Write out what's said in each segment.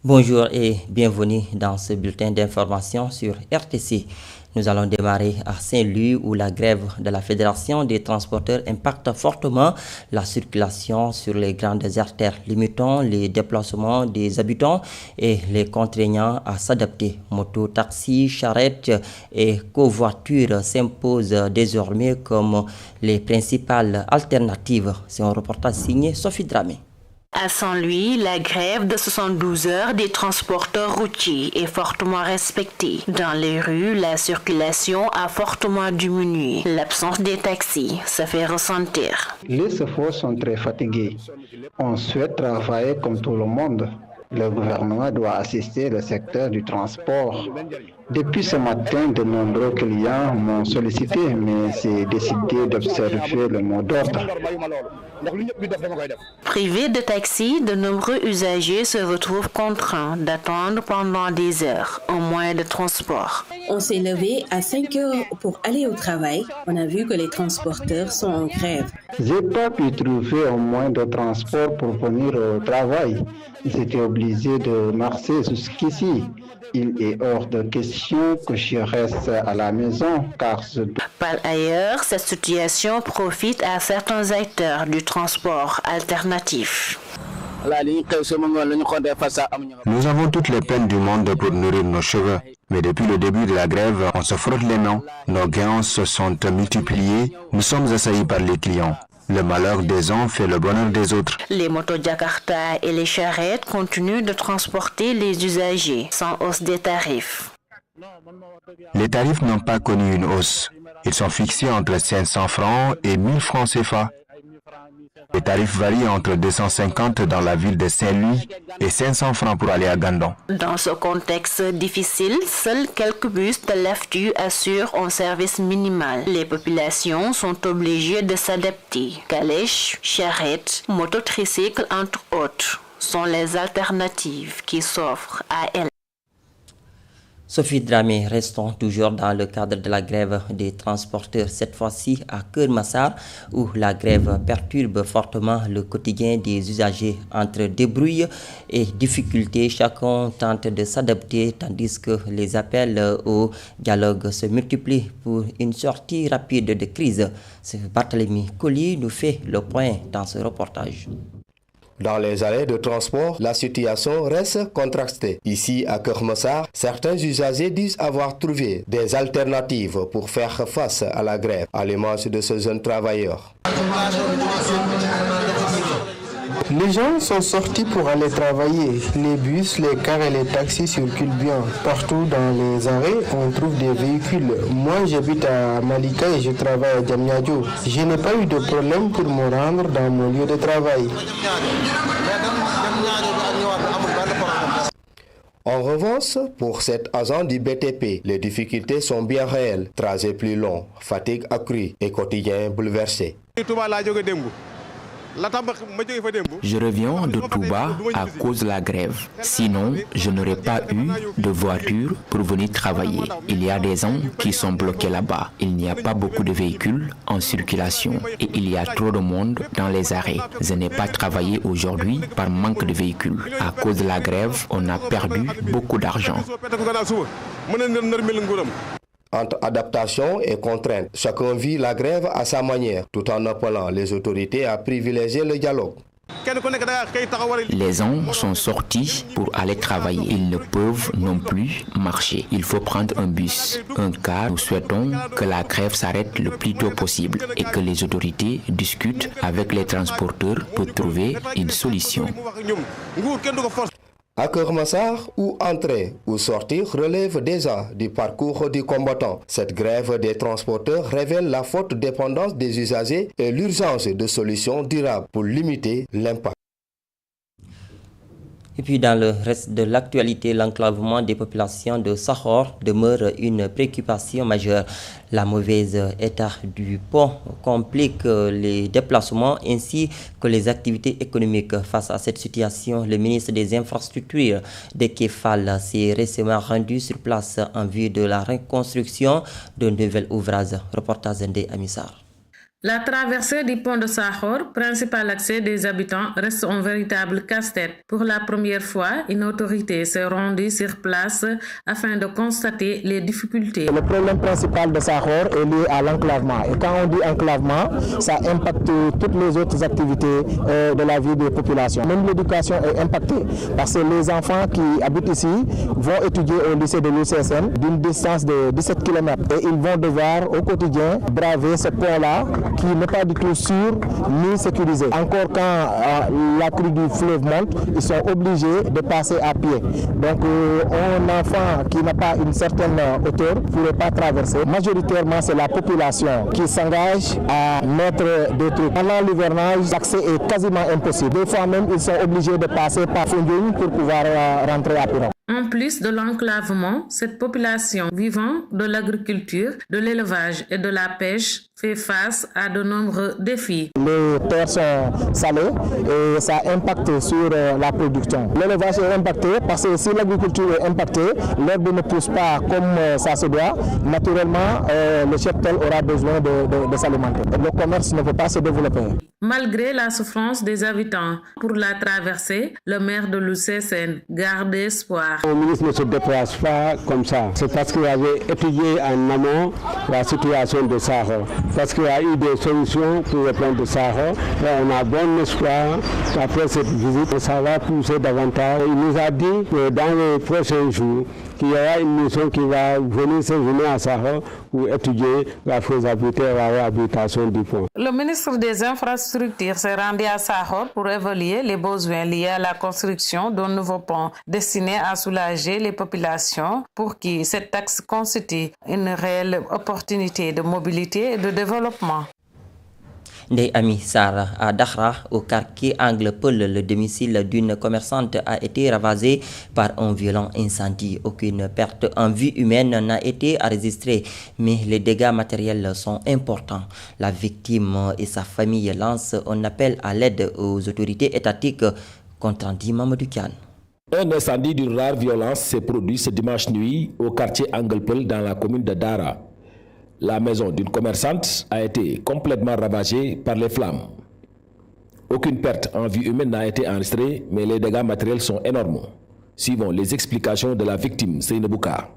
Bonjour et bienvenue dans ce bulletin d'information sur RTC. Nous allons démarrer à Saint-Louis où la grève de la Fédération des transporteurs impacte fortement la circulation sur les grandes artères, limitant les déplacements des habitants et les contraignant à s'adapter. Moto, taxi, charrette et covoiture s'imposent désormais comme les principales alternatives. C'est un reportage signé Sophie Dramé. À Saint-Louis, la grève de 72 heures des transporteurs routiers est fortement respectée. Dans les rues, la circulation a fortement diminué. L'absence des taxis se fait ressentir. Les chauffeurs sont très fatigués. On souhaite travailler comme tout le monde. Le gouvernement doit assister le secteur du transport. Depuis ce matin, de nombreux clients m'ont sollicité, mais j'ai décidé d'observer le mot d'ordre. Privés de taxi, de nombreux usagers se retrouvent contraints d'attendre pendant des heures un moyen de transport. On s'est levé à 5 heures pour aller au travail. On a vu que les transporteurs sont en grève. J'ai pas pu trouver un moyen de transport pour venir au travail. J'étais obligé de marcher jusqu'ici. Il est hors de question que je reste à la maison car je... Par ailleurs, cette situation profite à certains acteurs du transport alternatif. Nous avons toutes les peines du monde pour nourrir nos cheveux. Mais depuis le début de la grève, on se frotte les mains. Nos gains se sont multipliés. Nous sommes assaillis par les clients. Le malheur des uns fait le bonheur des autres. Les motos Jakarta et les charrettes continuent de transporter les usagers sans hausse des tarifs. Les tarifs n'ont pas connu une hausse. Ils sont fixés entre 500 francs et 1000 francs CFA. Les tarifs varient entre 250 dans la ville de Saint-Louis et 500 francs pour aller à Gandon. Dans ce contexte difficile, seuls quelques bus de l'AFTU assurent un service minimal. Les populations sont obligées de s'adapter. Calèches, charrettes, mototricycles, entre autres, sont les alternatives qui s'offrent à elles. Sophie Dramé, restons toujours dans le cadre de la grève des transporteurs, cette fois-ci à Keur-Massar, où la grève perturbe fortement le quotidien des usagers. Entre débrouille et difficultés, chacun tente de s'adapter, tandis que les appels au dialogue se multiplient pour une sortie rapide de crise. Barthélemy Colli nous fait le point dans ce reportage. Dans les arrêts de transport, la situation reste contrastée. Ici, à Keur-Massar, certains usagers disent avoir trouvé des alternatives pour faire face à la grève, à l'image de ce jeune travailleur. Les gens sont sortis pour aller travailler. Les bus, les cars et les taxis circulent bien. Partout dans les arrêts, on trouve des véhicules. Moi, j'habite à Malika et je travaille à Diamniadio. Je n'ai pas eu de problème pour me rendre dans mon lieu de travail. En revanche, pour cet agent du BTP, les difficultés sont bien réelles. Trajet plus long, fatigue accrue et quotidien bouleversé. Je reviens de Touba à cause de la grève. Sinon, je n'aurais pas eu de voiture pour venir travailler. Il y a des gens qui sont bloqués là-bas. Il n'y a pas beaucoup de véhicules en circulation et il y a trop de monde dans les arrêts. Je n'ai pas travaillé aujourd'hui par manque de véhicules. À cause de la grève, on a perdu beaucoup d'argent. Entre adaptation et contrainte, chacun vit la grève à sa manière, tout en appelant les autorités à privilégier le dialogue. Les gens sont sortis pour aller travailler. Ils ne peuvent non plus marcher. Il faut prendre un bus, un car. Nous souhaitons que la grève s'arrête le plus tôt possible et que les autorités discutent avec les transporteurs pour trouver une solution. À Keur-Massar, où entrer ou sortir relève déjà du parcours du combattant. Cette grève des transporteurs révèle la forte dépendance des usagers et l'urgence de solutions durables pour limiter l'impact. Et puis dans le reste de l'actualité, l'enclavement des populations de Sahor demeure une préoccupation majeure. La mauvaise état du pont complique les déplacements ainsi que les activités économiques. Face à cette situation, le ministre des Infrastructures de Kefal s'est récemment rendu sur place en vue de la reconstruction de nouveaux ouvrages. Reportage Ndé Amissar. La traversée du pont de Sahor, principal accès des habitants, reste un véritable casse-tête. Pour la première fois, une autorité s'est rendue sur place afin de constater les difficultés. Le problème principal de Sahor est lié à l'enclavement. Et quand on dit enclavement, ça impacte toutes les autres activités de la vie des populations. Même l'éducation est impactée parce que les enfants qui habitent ici vont étudier au lycée de l'UCSN d'une distance de 17 km. Et ils vont devoir au quotidien braver ce pont-là qui n'est pas du tout sûr ni sécurisé. Encore quand la crue du fleuve monte, ils sont obligés de passer à pied. Donc un enfant qui n'a pas une certaine hauteur ne pourrait pas traverser. Majoritairement, c'est la population qui s'engage à mettre des trucs. Pendant l'hivernage, l'accès est quasiment impossible. Des fois même, ils sont obligés de passer par Foundiougne pour pouvoir rentrer à Piron. En plus de l'enclavement, cette population vivant de l'agriculture, de l'élevage et de la pêche fait face à de nombreux défis. Les terres sont salées et ça impacte sur la production. L'élevage est impacté parce que si l'agriculture est impactée, l'herbe ne pousse pas comme ça se doit. Naturellement, le cheptel aura besoin de s'alimenter. Le commerce ne peut pas se développer. Malgré la souffrance des habitants pour la traversée, le maire de l'UCSN garde espoir. Le ministre ne se déplace pas comme ça. C'est parce qu'il avait étudié en amont la situation de Sahara. Parce qu'il y a eu des solutions pour le plan de Sahara. Et on a bon espoir qu'après cette visite, ça va pousser davantage. Il nous a dit que dans les prochains jours, qu'il y aura une mission qui va venir séjourner à Sahara pour étudier la faisabilité et la réhabilitation du pont. Le ministre des Infrastructures s'est rendu à Sahara pour évaluer les besoins liés à la construction d'un nouveau pont destiné à soulager les populations pour qui cet axe constitue une réelle opportunité de mobilité et de développement. Ndeye Amy Sarr à Dakhra, au quartier Angle Peul, le domicile d'une commerçante a été ravagé par un violent incendie. Aucune perte en vie humaine n'a été enregistrée, mais les dégâts matériels sont importants. La victime et sa famille lancent un appel à l'aide aux autorités étatiques, contredit Mamadou Kane. Un incendie d'une rare violence s'est produit ce dimanche nuit au quartier Angle Peul dans la commune de Dara. La maison d'une commerçante a été complètement ravagée par les flammes. Aucune perte en vie humaine n'a été enregistrée, mais les dégâts matériels sont énormes. Suivons les explications de la victime, Seynabou Ka.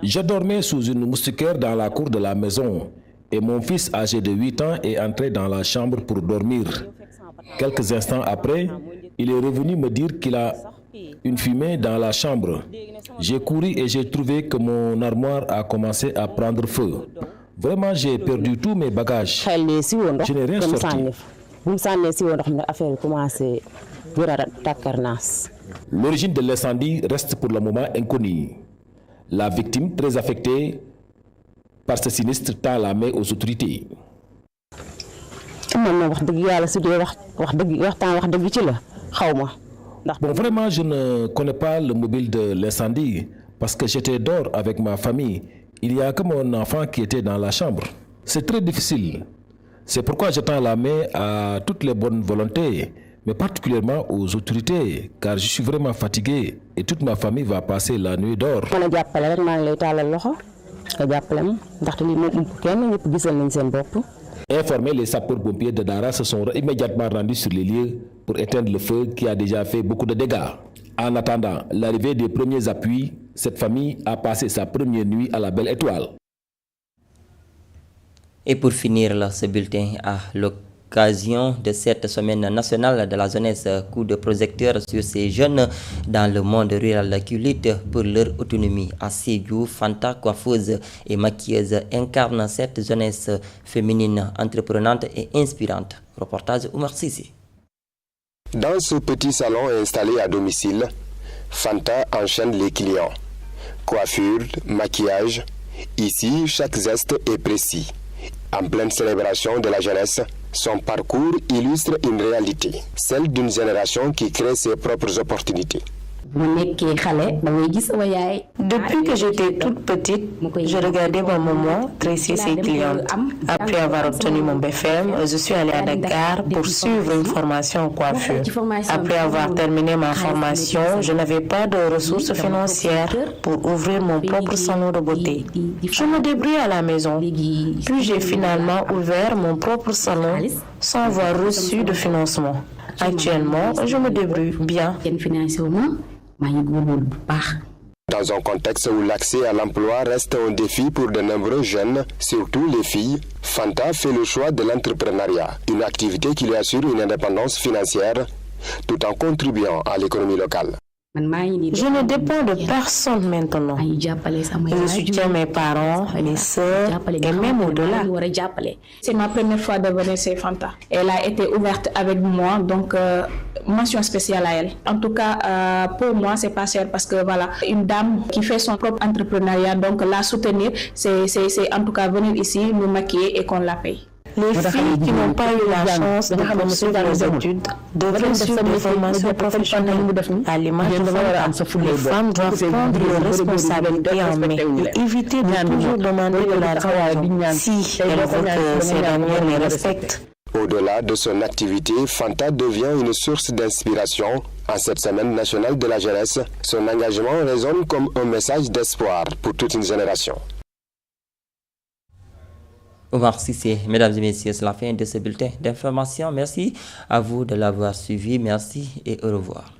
Je dormais sous une moustiquaire dans la cour de la maison et mon fils âgé de 8 ans est entré dans la chambre pour dormir. Quelques instants après, il est revenu me dire qu'il a une fumée dans la chambre. J'ai couru et j'ai trouvé que mon armoire a commencé à prendre feu. Vraiment, j'ai perdu tous mes bagages. Je n'ai rien sorti. L'origine de l'incendie reste pour le moment inconnue. La victime, très affectée par ce sinistre, tend la main aux autorités. Bon, vraiment, je ne connais pas le mobile de l'incendie parce que j'étais dehors avec ma famille. Il y a que mon enfant qui était dans la chambre. C'est très difficile. C'est pourquoi je tends la main à toutes les bonnes volontés, mais particulièrement aux autorités, car je suis vraiment fatigué et toute ma famille va passer la nuit dehors. Informés, les sapeurs-pompiers de Dara se sont immédiatement rendus sur les lieux pour éteindre le feu qui a déjà fait beaucoup de dégâts. En attendant l'arrivée des premiers appuis, cette famille a passé sa première nuit à la Belle Étoile. Et pour finir ce bulletin à l'occasion de cette semaine nationale de la jeunesse, coup de projecteur sur ces jeunes dans le monde rural qui luttent pour leur autonomie. À Sédhiou, Fanta, coiffeuse et maquilleuse, incarne cette jeunesse féminine entreprenante et inspirante. Reportage Oumar Sissi. Dans ce petit salon installé à domicile, Fanta enchaîne les clients. Coiffure, maquillage, ici chaque geste est précis. En pleine célébration de la jeunesse, son parcours illustre une réalité, celle d'une génération qui crée ses propres opportunités. Depuis que j'étais toute petite, je regardais ma maman tresser ses clientes. Après avoir obtenu mon BFM, je suis allée à Dakar pour suivre une formation en coiffure. Après avoir terminé ma formation, je n'avais pas de ressources financières pour ouvrir mon propre salon de beauté. Je me débrouille à la maison. Puis j'ai finalement ouvert mon propre salon sans avoir reçu de financement. Actuellement, je me débrouille bien. Dans un contexte où l'accès à l'emploi reste un défi pour de nombreux jeunes, surtout les filles, Fanta fait le choix de l'entrepreneuriat, une activité qui lui assure une indépendance financière tout en contribuant à l'économie locale. Je ne dépends de personne maintenant. Je soutiens mes parents, mes soeurs et même au-delà. C'est ma première fois de venir chez Fanta. Elle a été ouverte avec moi, donc mention spéciale à elle. En tout cas, pour moi, c'est pas cher parce que voilà, une dame qui fait son propre entrepreneuriat, donc la soutenir, c'est en tout cas venir ici, nous maquiller et qu'on la paye. Les filles qui n'ont pas eu la chance de poursuivre les études devraient suivre des formations professionnelles. À l'image de Fanta, les femmes doivent prendre leurs responsabilités en main et éviter de toujours demander de l'argent si elles veulent que ces dernières les respectent. Au-delà de son activité, Fanta devient une source d'inspiration. En cette semaine nationale de la jeunesse, son engagement résonne comme un message d'espoir pour toute une génération. Omar Sissé, mesdames et messieurs, c'est la fin de ce bulletin d'information. Merci à vous de l'avoir suivi. Merci et au revoir.